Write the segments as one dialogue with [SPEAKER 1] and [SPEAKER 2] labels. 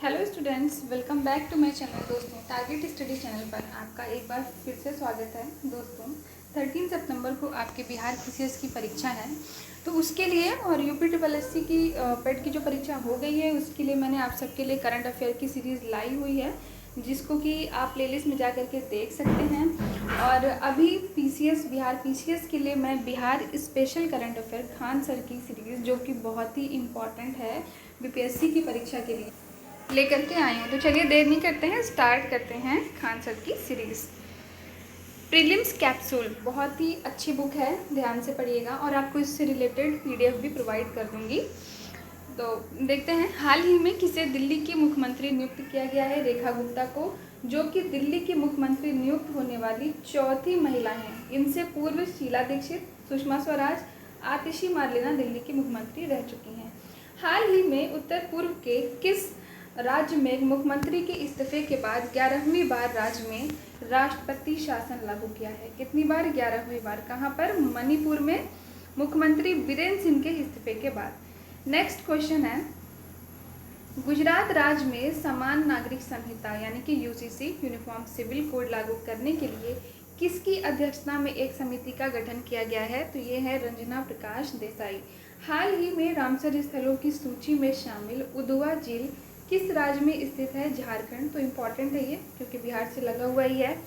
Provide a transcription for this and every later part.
[SPEAKER 1] Hello students, welcome back to my channel. दोस्तों, target study channel पर आपका एक बार फिर से स्वागत है। दोस्तों, 13 सितंबर को आपके बिहार पीसीएस की परीक्षा है, तो उसके लिए और यूपी ट्रिपल एससी की पेट की जो परीक्षा हो गई है उसके लिए मैंने आप सबके लिए करंट अफेयर की सीरीज़ लाई हुई है, जिसको कि आप प्लेलिस्ट में जा करके देख सकते हैं। और अभी पीसीएस बिहार पीसीएस के लिए मैं Bihar special current affair Khan sir की सीरीज़, जो कि बहुत ही इम्पॉर्टेंट है बीपीएससी की परीक्षा के लिए, लेकर के आई हूँ। तो चलिए देर नहीं करते हैं, स्टार्ट करते हैं खान सर की सीरीज़। प्रीलिम्स कैप्सूल बहुत ही अच्छी बुक है, ध्यान से पढ़िएगा, और आपको इससे रिलेटेड पीडीएफ भी प्रोवाइड कर दूँगी। तो देखते हैं, हाल ही में किसे दिल्ली की मुख्यमंत्री नियुक्त किया गया है? रेखा गुप्ता को, जो कि दिल्ली की मुख्यमंत्री नियुक्त होने वाली चौथी महिला हैं। इनसे पूर्व शीला दीक्षित, सुषमा स्वराज, आतिशी मार्लेना दिल्ली की मुख्यमंत्री रह चुकी हैं। हाल ही में उत्तर पूर्व के किस राज्य में मुख्यमंत्री के इस्तीफे के बाद 11वीं बार राज्य में राष्ट्रपति शासन लागू किया है? कितनी बार? 11वीं बार। कहाँ पर? मणिपुर में, मुख्यमंत्री बीरेन्द्र सिंह के इस्तीफे के बाद। नेक्स्ट क्वेश्चन है, गुजरात राज्य में समान नागरिक संहिता यानी कि यूसीसी यूनिफॉर्म सिविल कोड लागू करने के लिए किसकी अध्यक्षता में एक समिति का गठन किया गया है? तो ये है रंजना प्रकाश देसाई। हाल ही में रामसर स्थलों की सूची में शामिल उदुआ झील किस राज्य में स्थित है? झारखंड। तो इम्पॉर्टेंट है ये, क्योंकि बिहार से लगा हुआ ही है।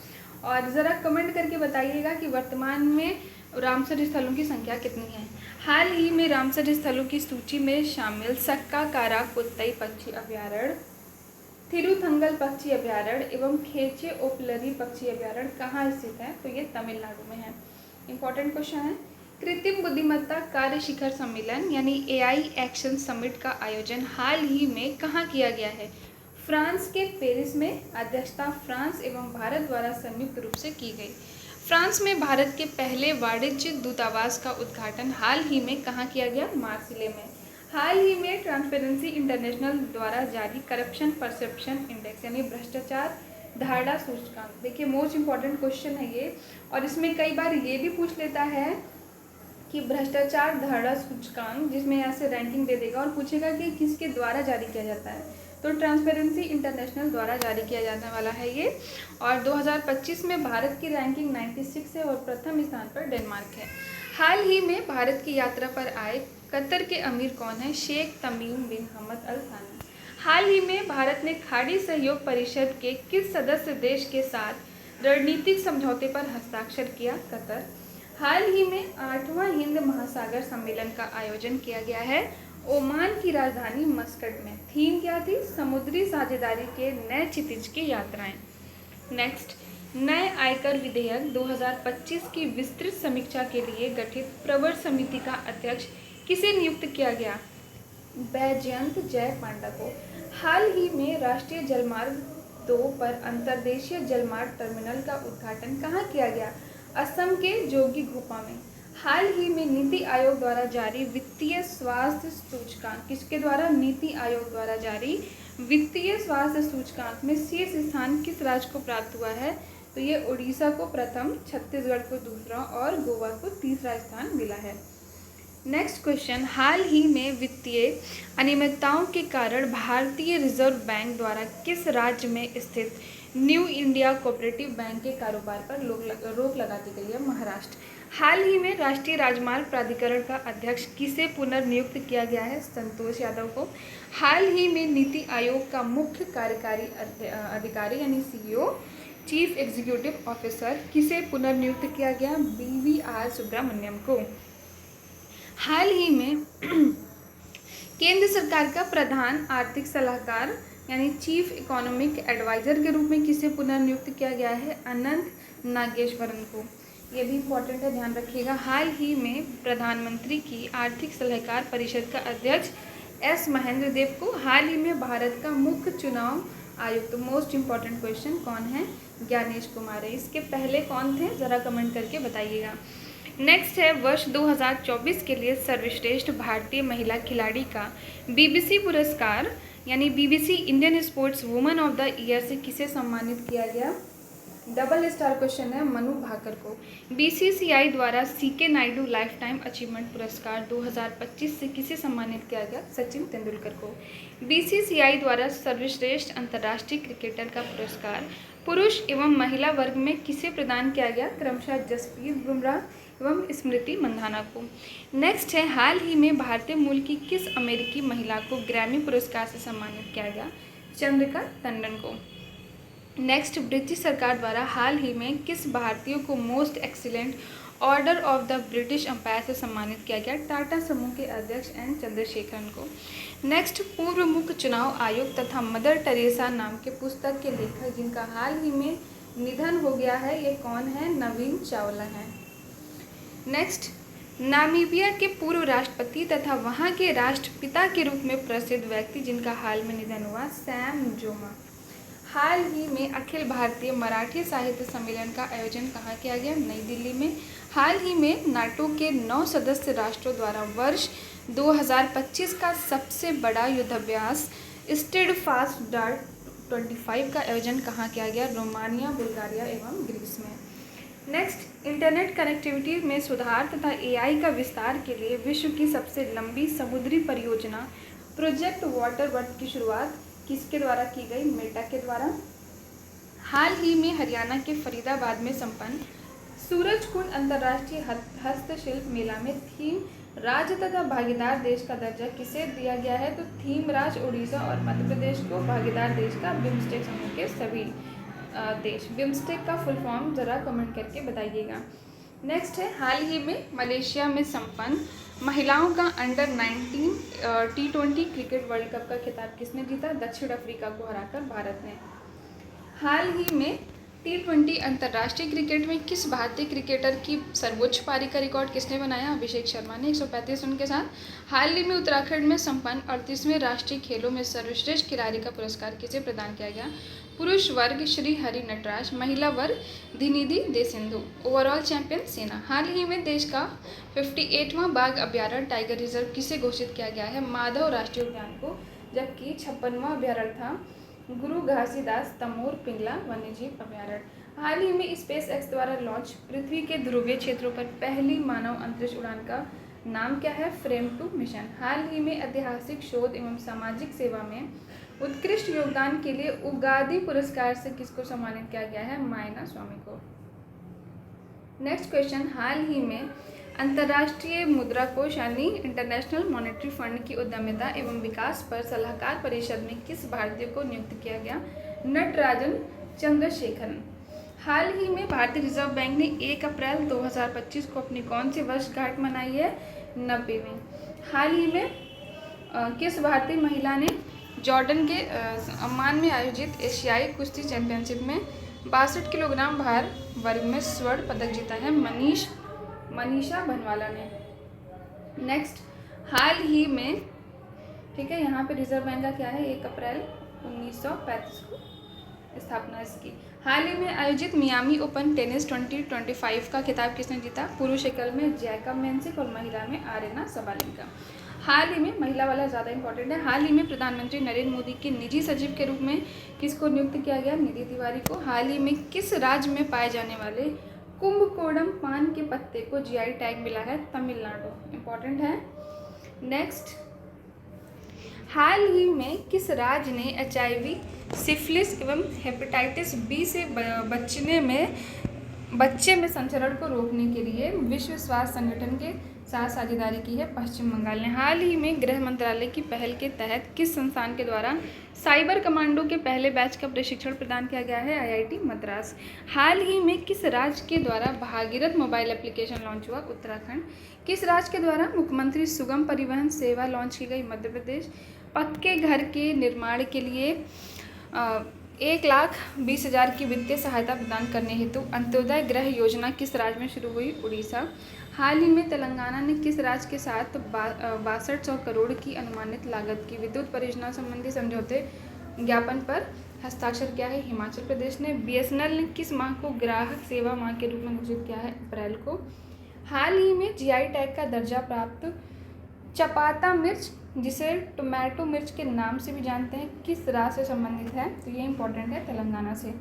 [SPEAKER 1] और ज़रा कमेंट करके बताइएगा कि वर्तमान में रामसर स्थलों की संख्या कितनी है। हाल ही में रामसर स्थलों की सूची में शामिल सक्का-कारा कुत्तई पक्षी अभयारण्य, थिरुथंगल पक्षी अभयारण्य एवं खेचे ओपलरी पक्षी अभयारण्य कहाँ स्थित है? तो ये तमिलनाडु में है। इंपॉर्टेंट क्वेश्चन है। कृत्रिम बुद्धिमत्ता कार्य शिखर सम्मेलन यानी एआई एक्शन समिट का आयोजन हाल ही में कहाँ किया गया है? फ्रांस के पेरिस में। अध्यक्षता फ्रांस एवं भारत द्वारा संयुक्त रूप से की गई। फ्रांस में भारत के पहले वाणिज्य दूतावास का उद्घाटन हाल ही में कहाँ किया गया? मार्सिले में। हाल ही में ट्रांसपेरेंसी इंटरनेशनल द्वारा जारी करप्शन परसेप्शन इंडेक्स यानी भ्रष्टाचार धारणा सूचकांक, देखिए मोस्ट इंपॉर्टेंट क्वेश्चन है ये, और इसमें कई बार ये भी पूछ लेता है कि भ्रष्टाचार धारणा सूचकांक, जिसमें ऐसे रैंकिंग दे देगा और पूछेगा कि किसके द्वारा जारी किया जाता है। तो ट्रांसपेरेंसी इंटरनेशनल द्वारा जारी किया जाने वाला है ये। और 2025 में भारत की रैंकिंग 96 है और प्रथम स्थान पर डेनमार्क है। हाल ही में भारत की यात्रा पर आए कतर के अमीर कौन है? शेख तमीम बिन हमद अल थानी। हाल ही में भारत ने खाड़ी सहयोग परिषद के किस सदस्य देश के साथ रणनीतिक समझौते पर हस्ताक्षर किया? कतर। हाल ही में 8वां हिंद महासागर सम्मेलन का आयोजन किया गया है ओमान की राजधानी मस्कट में। थीम क्या थी? समुद्री साझेदारी के नए क्षितिज की यात्राएं। नेक्स्ट, नए आयकर विधेयक 2025 की विस्तृत समीक्षा के लिए गठित प्रवर समिति का अध्यक्ष किसे नियुक्त किया गया? बैजयंत जय पांडा को। हाल ही में राष्ट्रीय जलमार्ग 2 पर अंतर्देशीय जलमार्ग टर्मिनल का उद्घाटन कहाँ किया गया? असम के जोगीघोपा में। हाल ही में नीति आयोग द्वारा जारी वित्तीय स्वास्थ्य सूचकांक, किसके द्वारा? नीति आयोग द्वारा जारी वित्तीय स्वास्थ्य सूचकांक में शीर्ष स्थान किस राज्य को प्राप्त हुआ है? तो ये उड़ीसा को प्रथम, छत्तीसगढ़ को दूसरा और गोवा को तीसरा स्थान मिला है। नेक्स्ट क्वेश्चन, हाल ही में वित्तीय अनियमितताओं के कारण भारतीय रिजर्व बैंक द्वारा किस राज्य में स्थित न्यू इंडिया कोऑपरेटिव बैंक के कारोबार पर रोक लगा दी गई है? महाराष्ट्र। हाल ही में राष्ट्रीय राजमार्ग प्राधिकरण का अध्यक्ष किसे पुनर्नियुक्त किया गया है? संतोष यादव को। हाल ही में नीति आयोग का मुख्य कार्यकारी अधिकारी यानी सीईओ, चीफ एग्जीक्यूटिव ऑफिसर किसे पुनर्नियुक्त किया गया? BVR सुब्रमण्यम को। हाल ही में केंद्र सरकार का प्रधान आर्थिक सलाहकार यानी चीफ इकोनॉमिक एडवाइजर के रूप में किसे पुनर्नियुक्त किया गया है? अनंत नागेश्वरन को। ये भी इम्पोर्टेंट है, ध्यान रखिएगा। हाल ही में प्रधानमंत्री की आर्थिक सलाहकार परिषद का अध्यक्ष S महेंद्र देव को। हाल ही में भारत का मुख्य चुनाव आयुक्त, मोस्ट इम्पॉर्टेंट क्वेश्चन, कौन है? ज्ञानेश कुमार है। इसके पहले कौन थे? ज़रा कमेंट करके बताइएगा। नेक्स्ट है, वर्ष 2024 के लिए सर्वश्रेष्ठ भारतीय महिला खिलाड़ी का BBC पुरस्कार यानी BBC Indian sports woman of the year से किसे सम्मानित किया गया? डबल स्टार क्वेश्चन है मनु भाकर को। बीसीसीआई द्वारा CK Naidu lifetime achievement पुरस्कार 2025 से किसे सम्मानित किया गया? सचिन तेंदुलकर को। बीसीसीआई द्वारा सर्वश्रेष्ठ अंतर्राष्ट्रीय क्रिकेटर का पुरस्कार पुरुष एवं महिला वर्ग में किसे प्रदान किया गया? क्रमशः जसप्रीत बुमराह एवं स्मृति मंधाना को। नेक्स्ट है, हाल ही में भारतीय मूल की किस अमेरिकी महिला को ग्रैमी पुरस्कार से सम्मानित किया गया? चंद्रिका टंडन को। नेक्स्ट, ब्रिटिश सरकार द्वारा हाल ही में किस भारतीय को most excellent order of the British Empire से सम्मानित किया गया? टाटा समूह के अध्यक्ष एन चंद्रशेखरन को। नेक्स्ट, पूर्व मुख्य चुनाव आयुक्त तथा मदर टेरेसा नाम के पुस्तक के लेखक जिनका हाल ही में निधन हो गया है, ये कौन है? नवीन चावला है। नेक्स्ट, नामीबिया के पूर्व राष्ट्रपति तथा वहाँ के राष्ट्रपिता के रूप में प्रसिद्ध व्यक्ति जिनका हाल में निधन हुआ? सैम नुजोमा। हाल ही में अखिल भारतीय मराठी साहित्य सम्मेलन का आयोजन कहाँ किया गया? नई दिल्ली में। हाल ही में नाटो के 9 सदस्य राष्ट्रों द्वारा वर्ष 2025 का सबसे बड़ा युद्धाभ्यास स्टेडफास्ट डार्ट 25 का आयोजन कहाँ किया गया? रोमानिया, बुल्गारिया एवं ग्रीस में। नेक्स्ट, इंटरनेट कनेक्टिविटी में सुधार तथा एआई का विस्तार के लिए विश्व की सबसे लंबी समुद्री परियोजना प्रोजेक्ट वाटर वर्थ की शुरुआत किसके द्वारा की गई? मेटा के द्वारा। हाल ही में हरियाणा के फरीदाबाद में संपन्न सूरजकुंड अंतर्राष्ट्रीय हस्तशिल्प मेला में थीम राज्य तथा भागीदार देश का दर्जा किसे दिया गया है? तो थीम राज्य उड़ीसा और मध्य प्रदेश को, भागीदार देश का बिम्स्टेक समूह के सभी देश। बिम्स्टेक का फुल फॉर्म ज़रा कमेंट करके बताइएगा। नेक्स्ट है, हाल ही में मलेशिया में संपन्न महिलाओं का under 19 T20 cricket world cup का खिताब किसने जीता? दक्षिण अफ्रीका को हराकर भारत ने। हाल ही में T20 अंतर्राष्ट्रीय क्रिकेट में किस भारतीय क्रिकेटर की सर्वोच्च पारी का रिकॉर्ड किसने बनाया? अभिषेक शर्मा ने 135 रन के साथ। हाल ही में उत्तराखंड में संपन्न 38वें राष्ट्रीय खेलों में सर्वश्रेष्ठ खिलाड़ी का पुरस्कार किसे प्रदान किया गया? पुरुष वर्ग श्री हरि नटराज, महिला वर्ग धिनिधि दे सिंधु। ओवरऑल चैंपियन सेना। हाल ही में देश का 58वां बाघ अभ्यारण्य टाइगर रिजर्व किसे घोषित किया गया है? माधव राष्ट्रीय उद्यान को, जबकि 56वां अभ्यारण्य था गुरु घासीदास तमोर पिंगला वन्यजीव अभ्यारण्य। हाल ही में स्पेस एक्स द्वारा लॉन्च पृथ्वी के ध्रुवीय क्षेत्रों पर पहली मानव अंतरिक्ष उड़ान का नाम क्या है? Frame 2 mission. हाल ही में ऐतिहासिक शोध एवं सामाजिक सेवा में उत्कृष्ट योगदान के लिए उगादी पुरस्कार से किसको सम्मानित किया गया है? मायना स्वामी को। नेक्स्ट क्वेश्चन, हाल ही में अंतर्राष्ट्रीय मुद्रा कोष यानी इंटरनेशनल मॉनेटरी फंड की उद्यमिता एवं विकास पर सलाहकार परिषद में किस भारतीय को नियुक्त किया गया? नटराजन चंद्रशेखरन। हाल ही में भारतीय रिजर्व बैंक ने 1 अप्रैल 2025 को अपनी कौन सी वर्षगांठ मनाई है? 90वीं। हाल ही में किस भारतीय महिला ने जॉर्डन के अम्मान में आयोजित एशियाई कुश्ती चैंपियनशिप में 62 किलोग्राम भार वर्ग में स्वर्ण पदक जीता है? मनीषा भनवाला ने। नेक्स्ट, हाल ही में, ठीक है, यहाँ पे रिजर्व बैंक का क्या है? 1 अप्रैल 1935 को स्थापना इसकी। हाल ही में आयोजित मियामी ओपन टेनिस 2025 का खिताब किसने जीता? पुरुष एकल में जैकब मेंसिक और महिला में आरेना सबालेंका। हाल ही में, महिला वाला ज़्यादा इंपॉर्टेंट है, हाल ही में प्रधानमंत्री नरेंद्र मोदी के निजी सचिव के रूप में किसको नियुक्त किया गया? निधि तिवारी को। हाल ही में किस राज्य में पाए जाने वाले कुंभकोणम पान के पत्ते को जीआई टैग मिला है? तमिलनाडु। इंपॉर्टेंट है। नेक्स्ट, हाल ही में किस राज्य ने HIV, सिफिलिस एवं हेपेटाइटिस बी से बच्चे में संचरण को रोकने के लिए विश्व स्वास्थ्य संगठन के साथ साझेदारी की है? पश्चिम बंगाल ने। हाल ही में गृह मंत्रालय की पहल के तहत किस संस्थान के द्वारा साइबर कमांडो के पहले बैच का प्रशिक्षण प्रदान किया गया है? IIT मद्रास। हाल ही में किस राज्य के द्वारा भागीरथ मोबाइल एप्लीकेशन लॉन्च हुआ? उत्तराखंड। किस राज्य के द्वारा मुख्यमंत्री सुगम परिवहन सेवा लॉन्च की गई? मध्य प्रदेश। पक्के घर के निर्माण के लिए 1,20,000 की वित्तीय सहायता प्रदान करने हेतु अंत्योदय गृह योजना किस राज्य में शुरू हुई? उड़ीसा। हाल ही में तेलंगाना ने किस राज्य के साथ 6200 करोड़ की अनुमानित लागत की विद्युत परियोजना संबंधी समझौते ज्ञापन पर हस्ताक्षर किया है? हिमाचल प्रदेश ने। BSNL ने किस माह को ग्राहक सेवा माह के रूप में घोषित किया है? अप्रैल को। हाल ही में GI टैग का दर्जा प्राप्त चपाता मिर्च जिसे टोमेटो मिर्च के नाम से भी जानते हैं, किस राज्य से संबंधित है? तो ये इंपॉर्टेंट है, तेलंगाना से।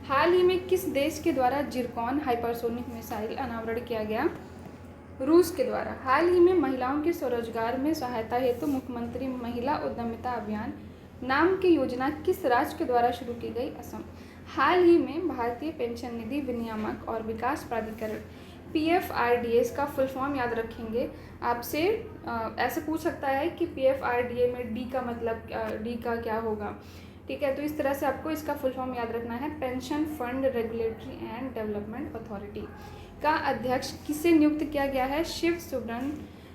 [SPEAKER 1] हाल ही में किस देश के द्वारा जिरकॉन हाइपरसोनिक मिसाइल अनावरण किया गया? रूस के द्वारा। हाल ही में महिलाओं के स्वरोजगार में सहायता हेतु मुख्यमंत्री महिला उद्यमिता अभियान नाम की योजना किस राज्य के द्वारा शुरू की गई? असम। हाल ही में भारतीय पेंशन निधि विनियामक और विकास प्राधिकरण PFRDA का फुल फॉर्म याद रखेंगे। आपसे ऐसे पूछ सकता है कि PFRDA में डी का मतलब डी का क्या होगा, ठीक है? तो इस तरह से आपको इसका फुल फॉर्म याद रखना है। Pension fund regulatory and development authority का अध्यक्ष किसे नियुक्त किया गया है? शिव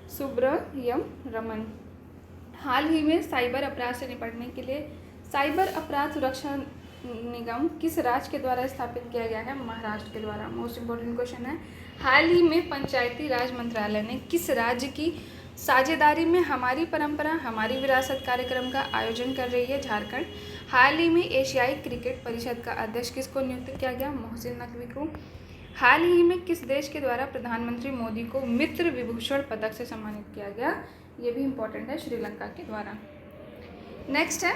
[SPEAKER 1] सुब्रयम रमन। हाल ही में साइबर अपराध से निपटने के लिए साइबर अपराध सुरक्षा निगम किस राज्य के द्वारा स्थापित किया गया है? महाराष्ट्र के द्वारा। मोस्ट इम्पोर्टेंट क्वेश्चन है। हाल ही में पंचायती राज मंत्रालय ने किस राज्य की साझेदारी में हमारी परंपरा हमारी विरासत कार्यक्रम का आयोजन कर रही है? झारखंड। हाल ही में एशियाई क्रिकेट परिषद का अध्यक्ष किसको नियुक्त किया गया? मोहसिन नकवी को। हाल ही में किस देश के द्वारा प्रधानमंत्री मोदी को मित्र विभूषण पदक से सम्मानित किया गया? ये भी इम्पोर्टेंट है, श्रीलंका के द्वारा। नेक्स्ट है,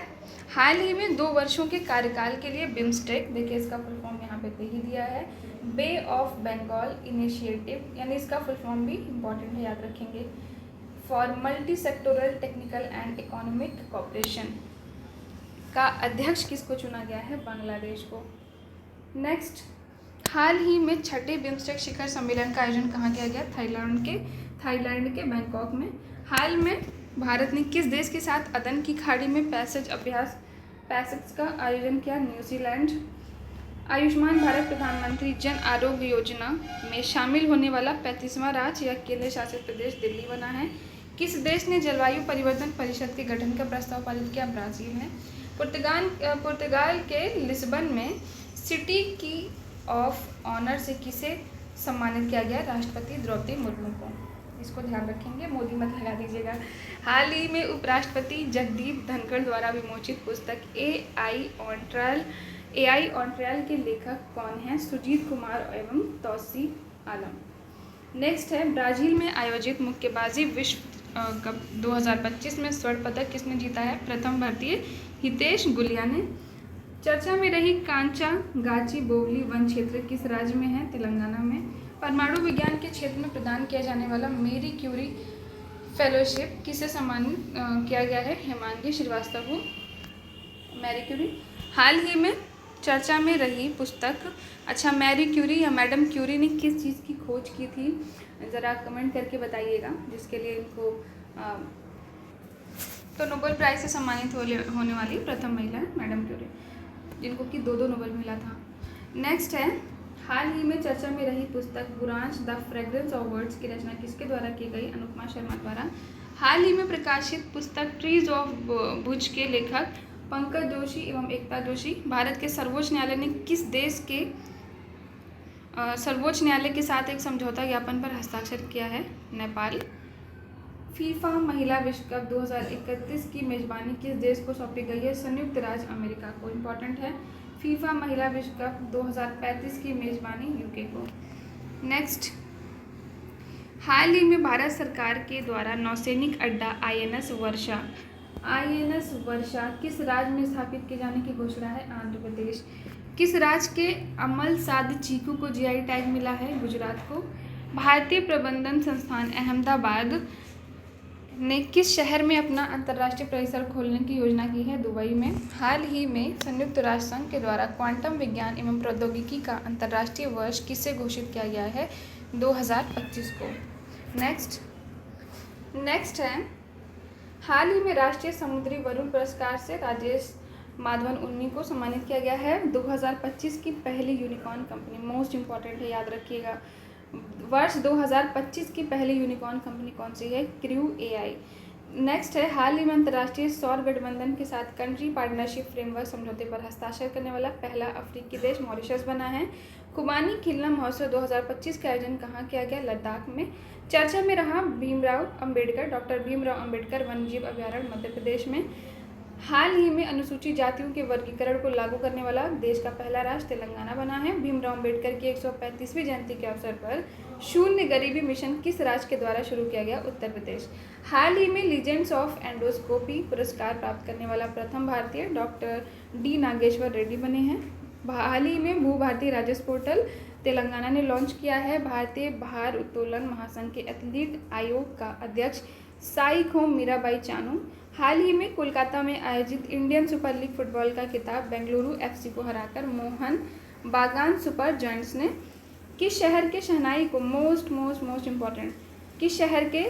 [SPEAKER 1] हाल ही में 2 वर्षों के कार्यकाल के लिए बिम्स्टेक, देखिए इसका फुल फॉर्म यहाँ पे दे ही दिया है, बे ऑफ बंगाल इनिशिएटिव, यानी इसका फुल फॉर्म भी इम्पोर्टेंट है, याद रखेंगे, for multi sectoral technical and economic cooperation का अध्यक्ष किसको चुना गया है? बांग्लादेश को। नेक्स्ट, हाल ही में 6ठे बिम्स्टेक शिखर सम्मेलन का आयोजन कहाँ किया गया? थाईलैंड के बैंकॉक में। हाल में भारत ने किस देश के साथ अदन की खाड़ी में पैसेज का आयोजन किया? न्यूजीलैंड। आयुष्मान भारत प्रधानमंत्री जन आरोग्य योजना में शामिल होने वाला 35वां राज्य या केंद्र शासित प्रदेश दिल्ली बना है। किस देश ने जलवायु परिवर्तन परिषद के गठन का प्रस्ताव पारित किया? ब्राजील है। पुर्तगाल के लिस्बन में सिटी की ऑफ ऑनर से किसे सम्मानित किया गया? राष्ट्रपति द्रौपदी मुर्मू को। इसको ध्यान रखेंगे, मोदी मत लगा दीजिएगा। हाल ही में उपराष्ट्रपति जगदीप धनखड़ द्वारा विमोचित पुस्तक AI ऑन ट्रायल के लेखक कौन हैं? सुजीत कुमार एवं तौसीफ आलम। नेक्स्ट है, ब्राजील में आयोजित मुक्केबाजी विश्व कप 2025 में स्वर्ण पदक किसने जीता है? प्रथम भारतीय हितेश गुलिया ने। चर्चा में रही कांचागाची बोगली वन क्षेत्र किस राज्य में है? तेलंगाना में। परमाणु विज्ञान के क्षेत्र में प्रदान किया जाने वाला मेरी क्यूरी फेलोशिप किसे सम्मानित किया गया है? हेमांगी श्रीवास्तव को मैरी क्यूरी। हाल ही में चर्चा में रही पुस्तक, अच्छा, मैरी क्यूरी या मैडम क्यूरी ने किस चीज़ की खोज की थी? ज़रा कमेंट करके बताइएगा, जिसके लिए इनको तो नोबेल प्राइज़ से सम्मानित होने वाली प्रथम महिला है मैडम क्यूरी, जिनको कि 2 नोबेल मिला था। नेक्स्ट है, हाल ही में चर्चा में रही पुस्तक बुरांश द फ्रेग्रेंस ऑफ वर्ड्स की रचना किसके द्वारा की गई? अनुपमा शर्मा द्वारा। हाल ही में प्रकाशित पुस्तक ट्रीज ऑफ भुज के लेखक पंकज जोशी एवं एकता जोशी। भारत के सर्वोच्च न्यायालय ने किस देश के सर्वोच्च न्यायालय के साथ एक समझौता ज्ञापन पर हस्ताक्षर किया है? नेपाल। फीफा महिला विश्व कप 2031 की मेजबानी किस देश को सौंपी गई है? संयुक्त राज्य अमेरिका को। इम्पोर्टेंट है, फीफा महिला विश्व कप 2035 की मेजबानी यूके को। नेक्स्ट, हाल ही में भारत सरकार के द्वारा नौसैनिक अड्डा INS वर्षा किस राज्य में स्थापित किए जाने की घोषणा है? आंध्र प्रदेश। किस राज्य के अमल साध चीकू को GI टैग मिला है? गुजरात को। भारतीय प्रबंधन संस्थान अहमदाबाद ने किस शहर में अपना अंतर्राष्ट्रीय परिसर खोलने की योजना की है? दुबई में। हाल ही में संयुक्त राष्ट्र संघ के द्वारा क्वांटम विज्ञान एवं प्रौद्योगिकी का अंतर्राष्ट्रीय वर्ष किसे घोषित किया गया है? 2025 को। नेक्स्ट है, हाल ही में राष्ट्रीय समुद्री वरुण पुरस्कार से राजेश माधवन उन्नी को सम्मानित किया गया है। 2025 की पहली यूनिकॉर्न कंपनी, मोस्ट इम्पॉर्टेंट है, याद रखिएगा। वर्ष 2025 की पहली यूनिकॉर्न कंपनी कौन सी है? Crew AI। नेक्स्ट है, हाल ही में अंतर्राष्ट्रीय सौर गठबंधन के साथ कंट्री पार्टनरशिप फ्रेमवर्क समझौते पर हस्ताक्षर करने वाला पहला अफ्रीकी देश मॉरिशस बना है। खुबानी खिलना महोत्सव 2025 का आयोजन कहाँ किया गया? लद्दाख में। चर्चा में रहा डॉक्टर भीमराव अंबेडकर वन्यजीव अभयारण्य मध्य प्रदेश में। हाल ही में अनुसूचित जातियों के वर्गीकरण को लागू करने वाला देश का पहला राज्य तेलंगाना बना है। भीमराव अंबेडकर की 135वीं जयंती के अवसर पर शून्य गरीबी मिशन किस राज्य के द्वारा शुरू किया गया? उत्तर प्रदेश। हाल ही में लीजेंड्स ऑफ एंडोस्कोपी पुरस्कार प्राप्त करने वाला प्रथम भारतीय डॉक्टर डी नागेश्वर रेड्डी बने हैं। हाल ही में भू भारतीय राजस्व पोर्टल तेलंगाना ने लॉन्च किया है। भारतीय भार उत्तोलन महासंघ के एथलीट आयोग का अध्यक्ष साई खोम मीराबाई चानू। हाल ही में कोलकाता में आयोजित इंडियन सुपर लीग फुटबॉल का खिताब बेंगलुरु एफसी को हराकर मोहन बागान सुपर जायंट्स ने किस शहर के शहनाई को मोस्ट इम्पॉर्टेंट किस शहर के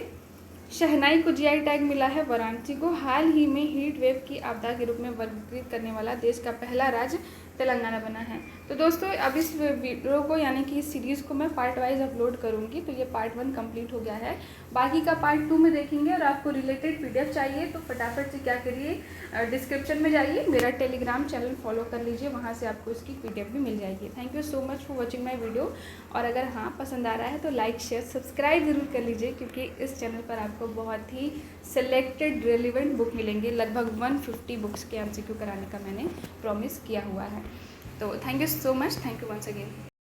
[SPEAKER 1] शहनाई को जीआई टैग मिला है? वाराणसी को। हाल ही में हीट वेव की आपदा के रूप में वर्गीकृत करने वाला देश का पहला राज्य तेलंगाना बना है। तो दोस्तों अब इस वीडियो को यानी कि इस सीरीज़ को मैं पार्ट वाइज अपलोड करूंगी। तो ये पार्ट 1 कंप्लीट हो गया है, बाकी का पार्ट 2 में देखेंगे। और आपको रिलेटेड पीडीएफ चाहिए तो फटाफट से क्या करिए, डिस्क्रिप्शन में जाइए, मेरा टेलीग्राम चैनल फॉलो कर लीजिए, वहाँ से आपको इसकी पीडीएफ भी मिल जाएगी। Thank you so much for watching my video. और अगर हाँ पसंद आ रहा है तो लाइक शेयर सब्सक्राइब ज़रूर कर लीजिए, क्योंकि इस चैनल पर आपको बहुत ही सिलेक्टेड रेलिवेंट बुक मिलेंगे। लगभग 150 बुक्स के MCQ कराने का मैंने प्रॉमिस किया हुआ है। तो thank you so much, thank you once again.